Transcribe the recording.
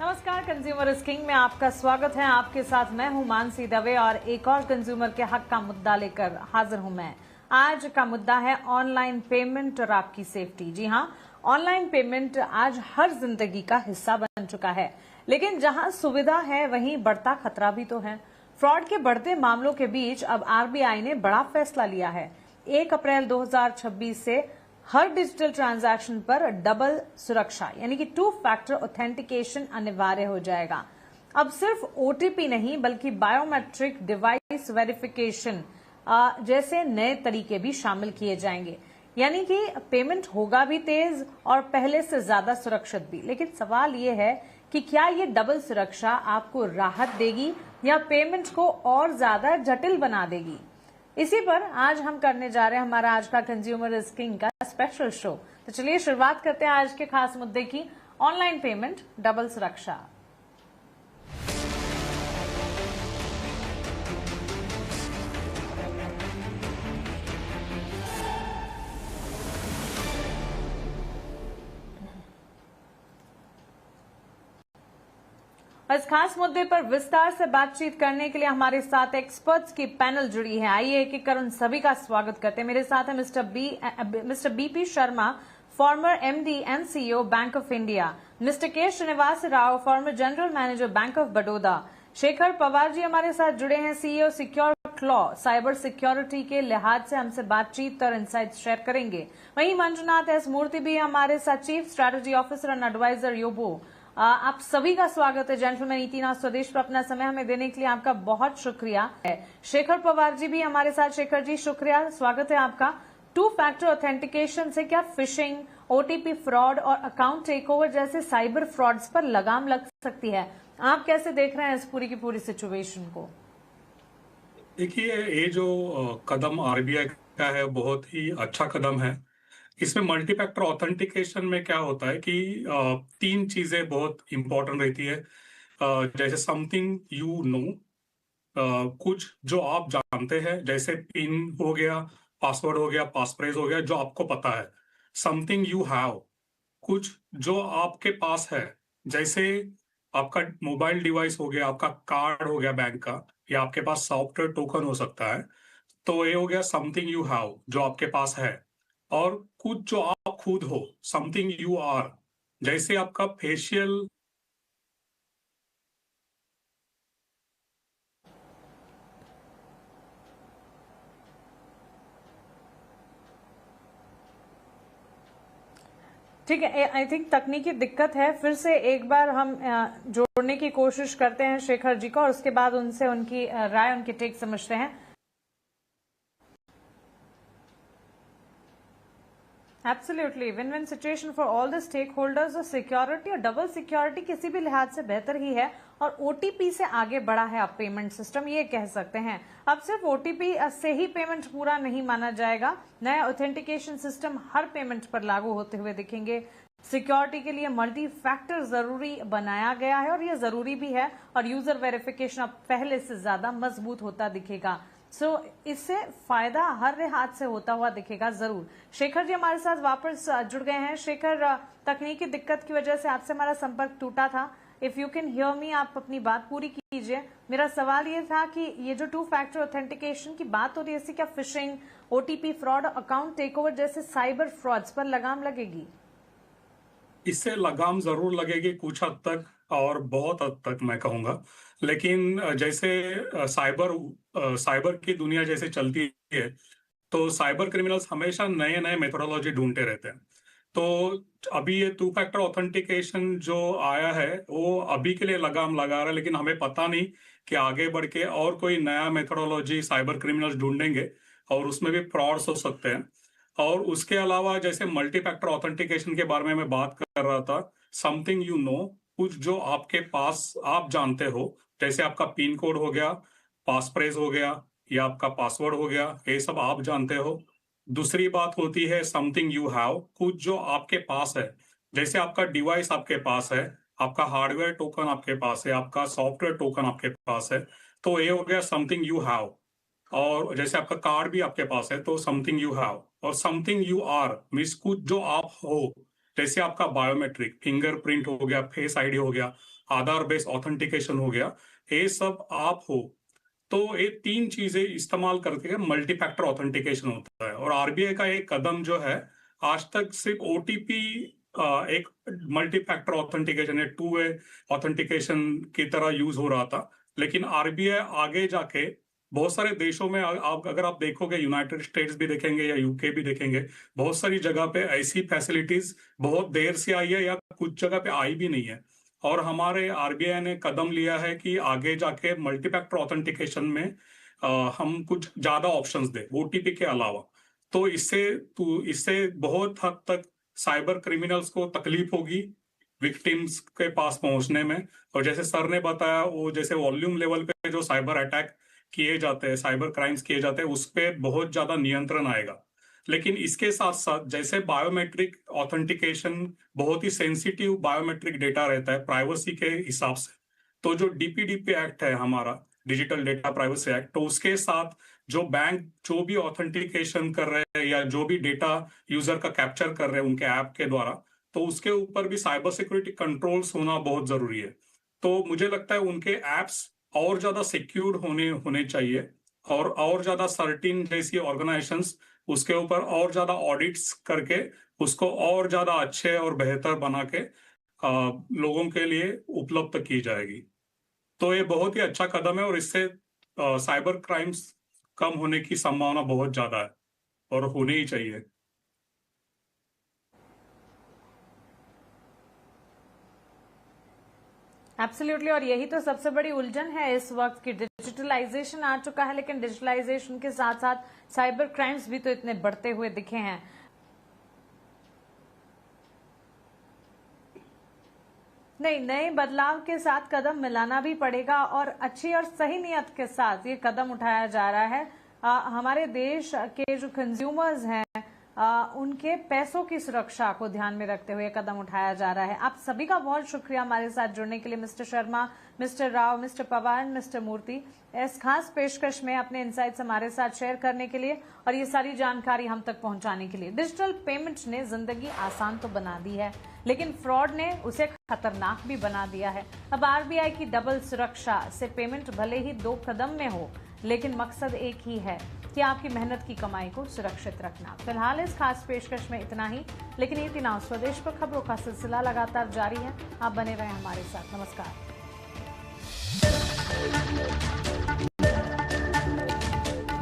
नमस्कार, consumer king में आपका स्वागत है। आपके साथ मैं हूं मानसी दवे और एक और कंज्यूमर के हक का मुद्दा लेकर हाजिर हूं मैं। आज का मुद्दा है ऑनलाइन पेमेंट और आपकी सेफ्टी। जी हां, ऑनलाइन पेमेंट आज हर जिंदगी का हिस्सा बन चुका है, लेकिन जहां सुविधा है वहीं बढ़ता खतरा भी तो है। फ्रॉड के बढ़ते मामलों के बीच अब आरबीआई ने बड़ा फैसला लिया है। 1 अप्रैल 2026 से हर डिजिटल ट्रांजैक्शन पर डबल सुरक्षा यानी कि 2 फैक्टर ऑथेंटिकेशन अनिवार्य हो जाएगा। अब सिर्फ ओटीपी नहीं बल्कि बायोमेट्रिक डिवाइस वेरिफिकेशन जैसे नए तरीके भी शामिल किए जाएंगे, यानी कि पेमेंट होगा भी तेज और पहले से ज्यादा सुरक्षित भी। लेकिन सवाल ये है कि क्या ये डबल सुरक्षा आपको राहत देगी या पेमेंट को और ज्यादा जटिल बना देगी? इसी पर आज हम करने जा रहे हैं हमारा आज का कंज्यूमर किंग का स्पेशल शो। तो चलिए शुरुआत करते हैं आज के खास मुद्दे की, ऑनलाइन पेमेंट डबल सुरक्षा। इस खास मुद्दे पर विस्तार से बातचीत करने के लिए हमारे साथ एक्सपर्ट्स की पैनल जुड़ी है। आइए एक एक कर उन सभी का स्वागत करते हैं। मेरे साथ है mister BP Sharma, former MD and CEO Bank of India, mister K Srinivas Rao, former general manager Bank of Baroda, Shekhar Pawar ji हमारे साथ जुड़े हैं, CEO secure claw, cyber security के लिहाज से हमसे बातचीत और इनसाइट शेयर करेंगे। वहीं मंजुनाथ एस मूर्ति भी हमारे साथ, chief strategy officer and advisor योबो। आप सभी का स्वागत है जेंटलमैन। इतिना स्वदेश पर अपना समय हमें देने के लिए आपका बहुत शुक्रिया है। शेखर पवार जी भी हमारे साथ। शेखर जी शुक्रिया, स्वागत है आपका। 2 फैक्टर ऑथेंटिकेशन से क्या फिशिंग, ओटीपी फ्रॉड और अकाउंट टेकओवर जैसे साइबर फ्रॉड्स पर लगाम लग सकती है? आप कैसे देख रहे हैं इस पूरी की पूरी सिचुएशन को? देखिए, ये जो कदम आरबीआई का है बहुत ही अच्छा कदम है। इसमें मल्टी फैक्टर ऑथेंटिकेशन में क्या होता है कि 3 चीजें बहुत इंपॉर्टेंट रहती है। जैसे समथिंग यू नो, कुछ जो आप जानते हैं, जैसे पिन हो गया, पासवर्ड हो गया, पासफ्रेज हो गया, जो आपको पता है। समथिंग यू हैव, कुछ जो आपके पास है, जैसे आपका मोबाइल डिवाइस हो गया, आपका कार्ड हो गया बैंक का, या आपके पास सॉफ्टवेयर टोकन हो सकता है। तो ये हो गया समथिंग यू हैव, जो आपके पास है। और कुछ जो आप खुद हो, समथिंग यू आर, जैसे आपका फेशियल। ठीक है, आई थिंक तकनीकी दिक्कत है। फिर से एक बार हम जोड़ने की कोशिश करते हैं शेखर जी को और उसके बाद उनसे उनकी राय, उनकी टेक समझते हैं। Absolutely win win situation for all the stakeholders. और सिक्योरिटी और डबल सिक्योरिटी किसी भी लिहाज से बेहतर ही है और ओटीपी से आगे बढ़ा है अब पेमेंट सिस्टम, ये कह सकते हैं। अब सिर्फ ओटीपी से ही पेमेंट पूरा नहीं माना जाएगा। नया ऑथेंटिकेशन सिस्टम हर पेमेंट पर लागू होते हुए दिखेंगे। सिक्योरिटी के लिए मल्टी फैक्टर जरूरी बनाया गया है और ये जरूरी भी है, और यूजर वेरिफिकेशन अब पहले से ज्यादा मजबूत होता दिखेगा। इससे फायदा हर लिहाज से होता हुआ दिखेगा जरूर। शेखर जी हमारे साथ वापस जुड़ गए हैं। शेखर, तकनीकी दिक्कत की वजह से आपसे हमारा संपर्क टूटा था। If you can hear me, आप अपनी बात पूरी कीजिए। मेरा सवाल ये था कि ये जो 2 फैक्टर ऑथेंटिकेशन की बात हो रही है, इससे क्या fishing, OTP fraud, account takeover जैसे साइबर फ्रॉड्स पर लगाम लगेगी? इससे लगाम जरूर लगेगी कुछ हद तक, और बहुत हद तक मैं कहूंगा। लेकिन जैसे साइबर की दुनिया जैसे चलती है, तो साइबर क्रिमिनल्स हमेशा नए नए मेथोडोलॉजी ढूंढते रहते हैं। तो अभी ये 2 फैक्टर ऑथेंटिकेशन जो आया है, वो अभी के लिए लगाम लगा रहा है, लेकिन हमें पता नहीं कि आगे बढ़ के और कोई नया मेथोडोलॉजी साइबर क्रिमिनल्स ढूंढेंगे और उसमें भी फ्रॉड्स हो सकते हैं। और उसके अलावा जैसे मल्टी फैक्टर ऑथेंटिकेशन के बारे में मैं बात कर रहा था, समथिंग यू नो, कुछ जो आपके पास आप जानते हो, जैसे आपका पिन कोड हो गया, पासफ्रेज हो गया, या आपका पासवर्ड हो गया, ये सब आप जानते हो। दूसरी बात होती है समथिंग यू हैव, कुछ जो आपके पास है, जैसे आपका डिवाइस आपके पास है, आपका हार्डवेयर टोकन आपके पास है, आपका सॉफ्टवेयर टोकन आपके पास है, तो ये हो गया समथिंग यू हैव। और जैसे आपका कार्ड भी आपके पास है, तो समथिंग यू हैव। और समथिंग यू आर मीन्स कुछ जो आप हो, जैसे आपका बायोमेट्रिक फिंगरप्रिंट हो गया, फेस आईडी हो गया, आधार बेस्ड ऑथेंटिकेशन हो गया, ये सब आप हो तो ये 3 चीजें इस्तेमाल करके मल्टी फैक्टर ऑथेंटिकेशन होता है। और आरबीआई का एक कदम जो है, आज तक सिर्फ ओटीपी एक मल्टी फैक्टर ऑथेंटिकेशन है, 2 वे ऑथेंटिकेशन की तरह यूज हो रहा था। लेकिन आरबीआई आगे जाके बहुत सारे देशों में, आप अगर आप देखोगे, यूनाइटेड स्टेट्स भी देखेंगे या यूके भी देखेंगे, बहुत सारी जगह पे ऐसी फैसिलिटीज बहुत देर से आई है या कुछ जगह पे आई भी नहीं है। और हमारे आरबीआई ने कदम लिया है कि आगे जाके मल्टी फैक्टर ऑथेंटिकेशन में हम कुछ ज्यादा ऑप्शंस दे ओटीपी के अलावा। तो इससे बहुत हद तक साइबर क्रिमिनल्स को तकलीफ होगी विक्टिम्स के पास पहुंचने में। और जैसे सर ने बताया, वो जैसे वॉल्यूम लेवल पे जो साइबर अटैक किए जाते हैं, साइबर क्राइम्स किए जाते हैं, उस पे बहुत ज्यादा नियंत्रण आएगा। लेकिन इसके साथ साथ जैसे बायोमेट्रिक ऑथेंटिकेशन बहुत ही सेंसिटिव बायोमेट्रिक डेटा रहता है प्राइवेसी के हिसाब से, तो जो डीपीडीपी एक्ट है हमारा, डिजिटल डेटा प्राइवेसी एक्ट, तो उसके साथ जो बैंक जो भी ऑथेंटिकेशन कर रहे हैं या जो भी डेटा यूजर का कैप्चर कर रहे हैं उनके ऐप के द्वारा, तो उसके ऊपर भी साइबर सिक्योरिटी कंट्रोल्स होना बहुत जरूरी है। तो मुझे लगता है उनके एप्स और ज्यादा सिक्योर होने चाहिए, और ज्यादा सर्टिन जैसी ऑर्गेनाइजेशंस उसके ऊपर और ज्यादा ऑडिट्स करके उसको और ज्यादा अच्छे और बेहतर बना के लोगों के लिए उपलब्ध की जाएगी। तो ये बहुत ही अच्छा कदम है और इससे साइबर क्राइम्स कम होने की संभावना बहुत ज्यादा है और होनी ही चाहिए। एब्सोल्युटली, और यही तो सबसे बड़ी उलझन है इस वक्त की। डिजिटलाइजेशन आ चुका है, लेकिन डिजिटलाइजेशन के साथ साथ साइबर क्राइम्स भी तो इतने बढ़ते हुए दिखे हैं। नहीं, नए बदलाव के साथ कदम मिलाना भी पड़ेगा और अच्छी और सही नियत के साथ ये कदम उठाया जा रहा है। हमारे देश के जो कंज्यूमर्स हैं उनके पैसों की सुरक्षा को ध्यान में रखते हुए कदम उठाया जा रहा है। आप सभी का बहुत शुक्रिया हमारे साथ जुड़ने के लिए, mister Sharma, mister Rao, mister Pawar, mister Murthy, इस खास पेशकश में अपने इनसाइट्स हमारे साथ शेयर करने के लिए और ये सारी जानकारी हम तक पहुंचाने के लिए। डिजिटल पेमेंट ने जिंदगी आसान तो बना दी है, लेकिन फ्रॉड ने उसे खतरनाक भी बना दिया है। अब आरबीआई की डबल सुरक्षा से पेमेंट भले ही 2 कदम में हो, लेकिन मकसद एक ही है कि आपकी मेहनत की कमाई को सुरक्षित रखना। फिलहाल इस खास पेशकश में इतना ही, लेकिन ये तीनों स्वदेश पर खबरों का सिलसिला लगातार जारी है। आप बने रहें हमारे साथ। नमस्कार।